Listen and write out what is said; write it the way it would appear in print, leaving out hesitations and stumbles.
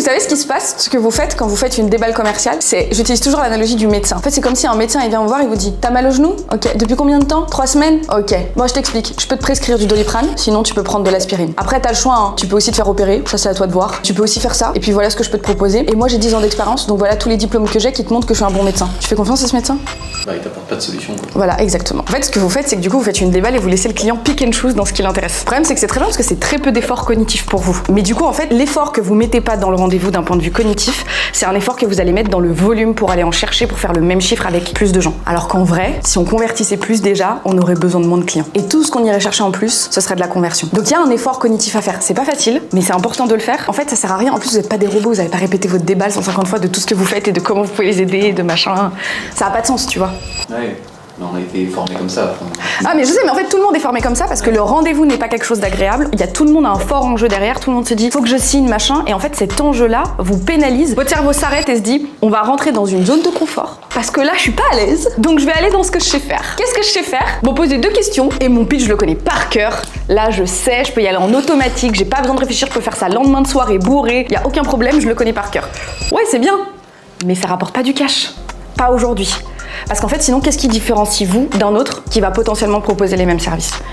savez ce qui se passe, ce que vous faites quand vous faites une déballe commerciale, c'est, j'utilise toujours l'analogie du médecin. En fait, c'est comme si un médecin il vient vous voir et vous dit, t'as mal au genou? Ok. Depuis combien de temps? 3 semaines? Ok. Bon, je t'explique. Je peux te prescrire du Doliprane, sinon tu peux prendre de l'aspirine. Après, t'as le choix, hein. Tu peux aussi te faire opérer, ça c'est à toi de voir. Tu peux aussi faire ça, et puis voilà ce que je peux te proposer. Et moi j'ai 10 ans d'expérience, donc voilà tous les diplômes que j'ai qui te montrent que je suis un bon médecin. Tu fais confiance à ce médecin? Bah, il t'apporte pas de solution, quoi. Voilà, exactement. En fait, ce que vous faites, c'est que du coup, vous faites une déballe et vous laissez le client pick and choose dans ce qui l'intéresse. Le problème, c'est que c'est très bien parce que c'est très peu d'efforts cognitifs pour vous. Mais du coup, en fait, l'effort que vous mettez pas dans le rendez-vous d'un point de vue cognitif, c'est un effort que vous allez mettre dans le volume pour aller en chercher pour faire le même chiffre avec plus de gens. Alors qu'en vrai, si on convertissait plus déjà, on aurait besoin de moins de clients. Et tout ce qu'on irait chercher en plus, ce serait de la conversion. Donc il y a un effort cognitif à faire. C'est pas facile, mais c'est important de le faire. En fait, ça sert à rien. En plus, vous n'êtes pas des robots, vous n'allez pas répéter votre déballe 150 fois de tout ce que vous faites et de comment vous pouvez les aider, de machin. Ça a pas de sens, tu vois. Ouais. Mais on a été formés comme ça. Ah mais je sais, mais en fait tout le monde est formé comme ça parce que le rendez-vous n'est pas quelque chose d'agréable. Il y a tout le monde a un fort enjeu derrière, tout le monde se dit faut que je signe machin, et en fait cet enjeu-là vous pénalise. Votre cerveau s'arrête et se dit on va rentrer dans une zone de confort parce que là je suis pas à l'aise, donc je vais aller dans ce que je sais faire. Qu'est-ce que je sais faire? Bon, poser 2 questions et mon pitch je le connais par cœur. Là je sais, je peux y aller en automatique, j'ai pas besoin de réfléchir, je peux faire ça le lendemain de soirée bourré, y a aucun problème, je le connais par cœur. Ouais, c'est bien, mais ça rapporte pas du cash. Pas aujourd'hui. Parce qu'en fait, sinon, qu'est-ce qui différencie vous d'un autre qui va potentiellement proposer les mêmes services?